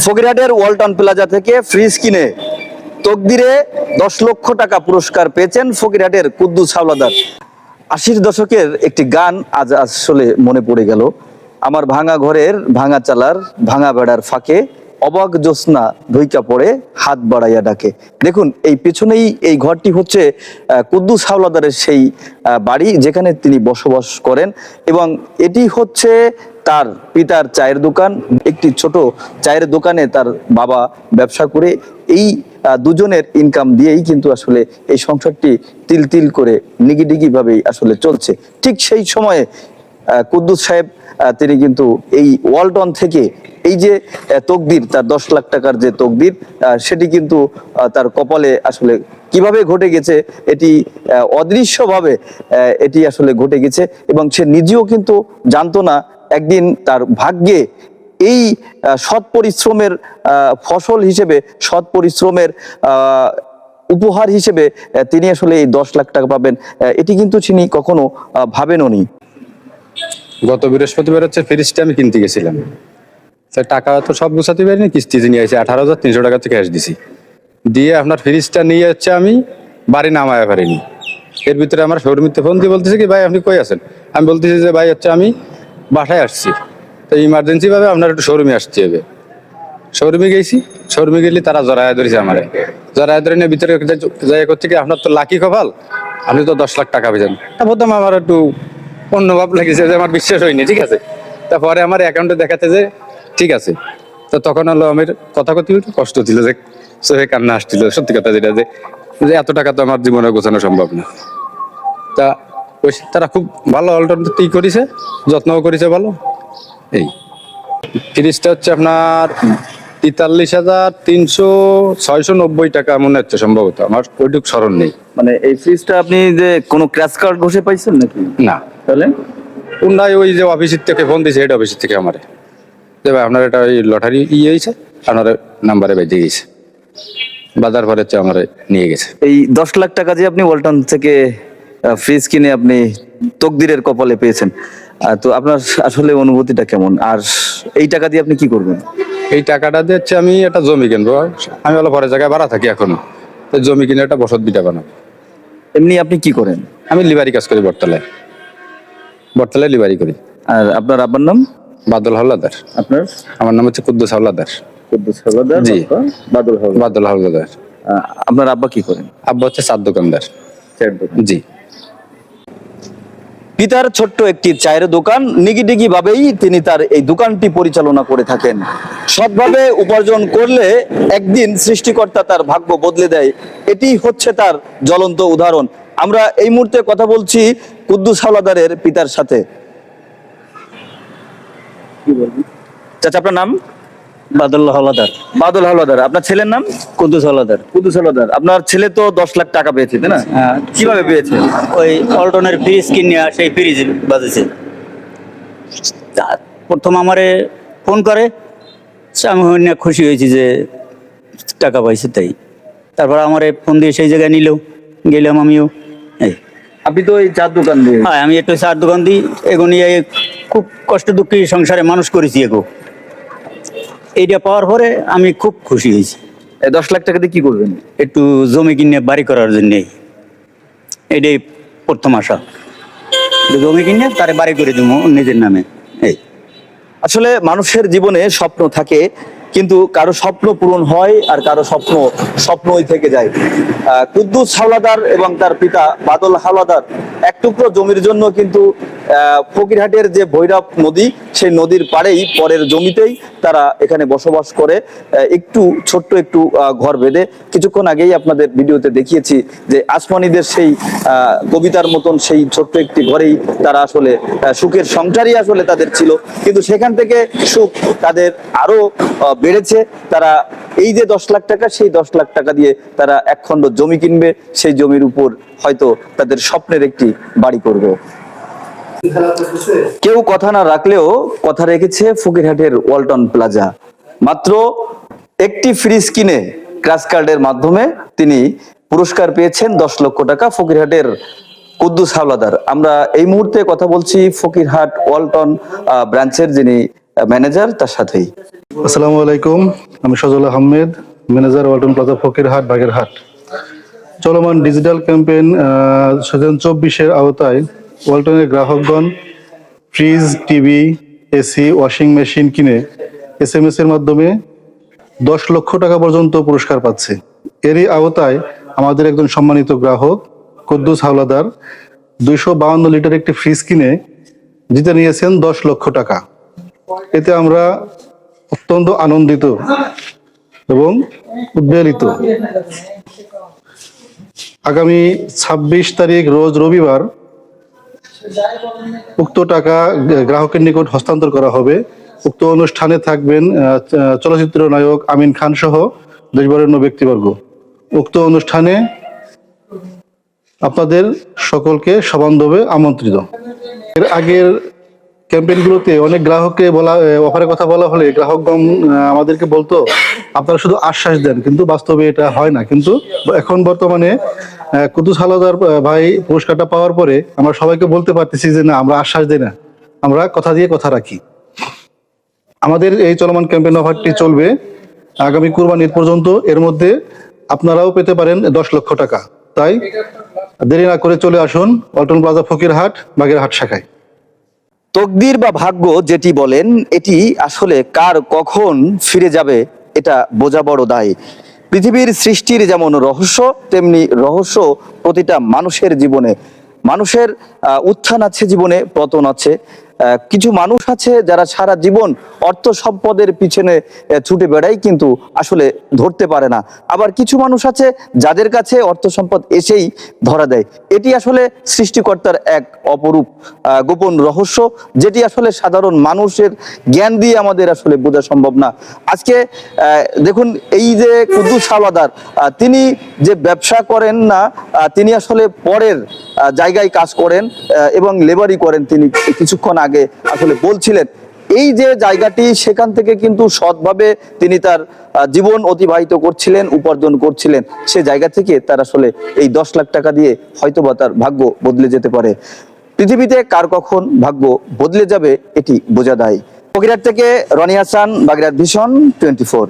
ফকিরহাটের Walton plaza থেকে fridge কিনে তকদিরে 10 লক্ষ টাকা পুরস্কার পেয়েছেন ফকিরহাটের কুদ্দুস হাওলাদার। 80-র দশকের একটি গান আজ আসলে মনে পড়ে গেল। আমার ভাঙা ঘরের ভাঙা চালার ভাঙা বেড়ার ফাঁকে অবাক জ্যোৎস্না ধুইকা পড়ে হাত বাড়াইয়া ডাকে। দেখুন, এই পেছনেই এই ঘরটি হচ্ছে কুদ্দুস হাওলাদারের সেই বাড়ি যেখানে তিনি বসবাস করেন, এবং এটি হচ্ছে তার পিতার চায়ের দোকান। একটি ছোট চায়ের দোকানে তার বাবা ব্যবসা করে এই দুজনের ইনকাম দিয়েই কিন্তু আসলে এই সংসারটি তিল তিল করে নিগিডিগি ভাবেই আসলে চলছে। ঠিক সেই সময়ে কুদ্দুস সাহেব তিনি কিন্তু এই ওয়ালটন থেকে এই যে তকদির, তার 10 লাখ টাকার যে তকদির, সেটি কিন্তু তার কপালে আসলে কিভাবে ঘটে গেছে, এটি অদৃশ্যভাবে এটি আসলে ঘটে গেছে, এবং সে নিজেও কিন্তু জানতো না একদিন তার ভাগ্যে এই সৎ পরিশ্রমের ফসল হিসেবে, সৎ পরিশ্রমের উপহার হিসেবে তিনি আসলে এই 10 লাখ টাকা পাবেন। এটি কিন্তু তিনি কখনো ভাবেননি। গত বৃহস্পতিবার হচ্ছে ফ্রিজটা আমি কিনতে গেছিলাম। টাকা তো সব গুছাতে পারিনি, কিস্তি নিয়ে আসি 18,300 টাকা থেকে ক্যাশ দিছি। দিয়ে আপনার ফ্রিজটা নিয়ে হচ্ছে আমি বাড়ি নামায় পারিনি। এর ভিতরে আমার শোরুমিতে ফোন দিয়ে বলতেছে কি, ভাই আপনি কই আছেন? আমি বলতেছি যে ভাই হচ্ছে আমি বাসায় আসছি, তো ইমার্জেন্সি ভাবে আপনার একটু শোরুমে আসতে হবে। শোরুমে গেছি, শোরুমে গেলে তারা জড়ায় ধরেছে আমারে। জড়ায় ধরে নিয়ে ভিতরে যাই করছে কি, আপনার তো লাকি কপাল, আপনি তো 10 লাখ টাকা পেয়েছেন। তা প্রথম আমার একটু অন্যভাব লেগেছে, যে আমার বিশ্বাস হয়নি, ঠিক আছে। তারপরে আমার অ্যাকাউন্টে দেখাতে যে ঠিক আছে, তো তখন হলো আমার কথা কথি একটু কষ্ট ছিল, যে চোখে কান্না আসছিল, সত্যি কথা যেটা, যে এত টাকা তো আমার জীবনে গোছানো সম্ভব না। তা ওই তারা খুব ভালো অল্টারনেটিভ করেছে, যত্নও করেছে ভালো। এই ফ্রিজটা হচ্ছে আপনার 43,300-690 টাকা মনে হচ্ছে সম্ভবত, আমার ওইটুকু স্মরণ নেই। মানে এই ফ্রিজটা আপনি যে কোনো ক্র্যাশ কার্ড ঘষে পাইছেন নাকি? না, তাহলে উন্নয় ওই যে অফিসের থেকে ফোন দিয়েছে, হেড অফিসের থেকে আমারে, যে ভাই আপনার এটা ওই লটারি হয়েছে, আপনার নাম্বারে বেজে গেছে। বাজার পরে হচ্ছে আমার নিয়ে গেছে। এই 10 লাখ টাকা যে আপনি ওয়ালটন থেকে ফ্রিজ কিনে আপনি তকদিরের কপালে পেয়েছেন, তো আপনার আসলে অনুভূতিটা কেমন? আর এই টাকা দিয়ে আপনি কি করবেন? এই টাকাটা দিয়ে হচ্ছে আমি একটা জমি কিনবো। আমি হলো পরের জায়গায় ভাড়া থাকি এখনো, তো জমি কিনে একটা বসত বিটা বানাবো। এমনি আপনি কি করেন? আমি লিভারি কাজ করি বটতলায়, বটতলায় লিভারি করি। আর আপনার আব্বার নাম? বাদল হাওলাদার। আপনার? আমার নাম হচ্ছে কুদ্দুস হাওলাদার। কুদ্দুস হাওলাদার। জি। বাদল হাওলাদার। বাদল হাওলাদার। আপনার আব্বা কি করেন? আব্বা হচ্ছে চার দোকানদার। চায়ের দোকান। জি। পিতার ছোট্ট একটি চায়ের দোকান, নিগিডিগি ভাবেই তিনি তার এই দোকানটি পরিচালনা করে থাকেন। সৎভাবে উপার্জন করলে একদিন সৃষ্টিকর্তা তার ভাগ্য বদলে দেয়, এটি হচ্ছে তার জ্বলন্ত উদাহরণ। আমরা এই মুহূর্তে কথা বলছি কুদ্দুস হাওলাদারের পিতার সাথে। চাচা, আপনার নাম? বাদল হাওলাদার। বাদল হাওলাদার। আপনার ছেলের নাম? কুদ্দুস হাওলাদার। কুদ্দুস হাওলাদার। আপনার ছেলে তো 10 লাখ টাকা পেয়েছে, তাই না? হ্যাঁ। কিভাবে পেয়েছে? ওই অল্টনের ফ্রিজ কিনে সেই ফ্রিজ বাজেছে। প্রথম আমারে ফোন করে, আমি অনেক খুশি হয়েছি যে টাকা পাইছে। তাই তারপর আমারে ফোন দিয়ে সেই জায়গায় নিল, গেলাম আমিও। এই আপনি তো এই চার দোকান দিয়ে? হ্যাঁ, আমি একটু চার দোকান দিই। এগো নিয়ে খুব কষ্ট দুঃখী সংসারে মানুষ করেছি। এগো এইটা পাওয়ার পরে আমি খুব খুশি হয়েছি। 10 লাখ টাকা দিয়ে কি করবেন? একটু জমি কিনে বাড়ি করার জন্যে, এটাই প্রথম আশা। জমি কিনে তারে বাড়ি করে দেবো নিজের নামে। এই আসলে মানুষের জীবনে স্বপ্ন থাকে, কিন্তু কারো স্বপ্ন পূরণ হয় আর কারো স্বপ্ন স্বপ্নই থেকে যায়। কুদ্দুস হাওলাদার এবং তার পিতা বাদল হাওলাদার এক টুকরো জমির জন্য কিন্তু ফকিরহাটের যে ভৈরব নদী, সেই নদীর পাড়েই পরের জমিতেই তারা এখানে বসবাস করে, একটু ছোট্ট একটু ঘর বেঁধে। কিছুক্ষণ আগেই আপনাদের ভিডিওতে দেখিয়েছি যে আসমানিদের সেই কবিতার মতন সেই ছোট্ট একটি ঘরেই তারা আসলে সুখের সংসারই আসলে তাদের ছিল, কিন্তু সেখান থেকে সুখ তাদের আরো বেড়েছে। তারা এই যে 10 লাখ টাকা, সেই 10 লাখ টাকা দিয়ে তারা এক খণ্ড জমি কিনবে, সেই জমির উপর হয়তো তাদের স্বপ্নের একটি বাড়ি করবে। কেউ কথা না রাখলেও কথা রেখেছে ফকিরহাটের ওয়ালটন প্লাজা। মাত্র একটি ফ্রিজ কিনে ক্র্যাশ কার্ডের মাধ্যমে তিনি পুরস্কার পেয়েছেন 10 লক্ষ টাকা। ফকিরহাটের কুদ্দুস হাওলাদার। আমরা এই মুহূর্তে কথা বলছি ফকিরহাট ওয়ালটন ব্রাঞ্চের যিনি ম্যানেজার তার সাথেই। আসসালামু আলাইকুম, আমি সজল আহমেদ, ম্যানেজার ওয়ালটন প্লাজা ফকিরহাট বাগেরহাট। চলমান ডিজিটাল ক্যাম্পেইন 2024-এর আওতায় ওয়ালটনের গ্রাহকগণ fridge, TV, AC, washing machine কিনে SMS এর মাধ্যমে 10 লক্ষ টাকা পর্যন্ত পুরস্কার পাচ্ছে। এরই আওতায় আমাদের একজন সম্মানিত গ্রাহক কুদ্দুস হাওলাদার 252 লিটার একটি ফ্রিজ কিনে জিতে নিয়েছেন 10 লক্ষ টাকা। এতে আমরা অত্যন্ত আনন্দিত এবং উদ্বেলিত। আগামী 26 তারিখ রোজ রবিবার উক্ত টাকা গ্রাহকের নিকট হস্তান্তর করা হবে। উক্ত অনুষ্ঠানে থাকবেন চলচ্চিত্র নায়ক আমিন খান সহ দেশবরেণ্য ব্যক্তিবর্গ। উক্ত অনুষ্ঠানে আপনাদের সকলকে সবান্ধবে আমন্ত্রিত। এর আগের ক্যাম্পেইনগুলোতে অনেক গ্রাহককে অফারের কথা বলা হলে গ্রাহকগণ আমাদেরকে বলতো আপনারা শুধু আশ্বাস দেন, কিন্তু বাস্তবে এটা হয় না। কিন্তু এখন বর্তমানে কুদ্দুস হাওলাদার ভাই পুরস্কারটা পাওয়ার পরে আমরা সবাইকে বলতে পারতেছি যে না, আমরা আশ্বাস দিই না, আমরা কথা দিয়ে কথা রাখি। আমাদের এই চলমান ক্যাম্পেইন অফারটি চলবে আগামী কুরবানির পর্যন্ত। এর মধ্যে আপনারাও পেতে পারেন 10 লক্ষ টাকা। তাই দেরি না করে চলে আসুন ওয়ালটন প্লাজা ফকিরহাট বাগেরহাট শাখায়। তকদির বা ভাগ্য যেটি বলেন, এটি আসলে কার কখন ফিরে যাবে এটা বোঝা বড় দায়। পৃথিবীর সৃষ্টির যেমন রহস্য, তেমনি রহস্য প্রতিটা মানুষের জীবনে। মানুষের উত্থান আছে, জীবনে পতন আছে। কিছু মানুষ আছে যারা সারা জীবন অর্থ সম্পদের পিছনে ছুটে বেড়ায়, কিন্তু আসলে ধরতে পারে না। আবার কিছু মানুষ আছে যাদের কাছে অর্থ সম্পদ এসেই ধরা দেয়। এটি আসলে সৃষ্টিকর্তার এক অপরূপ গোপন রহস্য, যেটি আসলে সাধারণ মানুষের জ্ঞান দিয়ে আমাদের আসলে বোঝা সম্ভব না। আজকে দেখুন, এই যে কুদ্দুস হাওলাদার, তিনি যে ব্যবসা করেন না, তিনি আসলে পরের জায়গায় কাজ করেন এবং লেবারি করেন। তিনি কিছুক্ষণ আগে আসলে বলছিলেন এই যে জায়গাটি, সেখান থেকে কিন্তু সৎভাবে তিনি তার জীবন অতিবাহিত করছিলেন, উপার্জন করছিলেন। সে জায়গা থেকে তার আসলে এই 10 লাখ টাকা দিয়ে হয়তোবা তার ভাগ্য বদলে যেতে পারে। পৃথিবীতে কার কখন ভাগ্য বদলে যাবে এটি বোঝা দায়। ফকিরহাট থেকে রনি হাসান, বাগেরহাট ভিশন 24।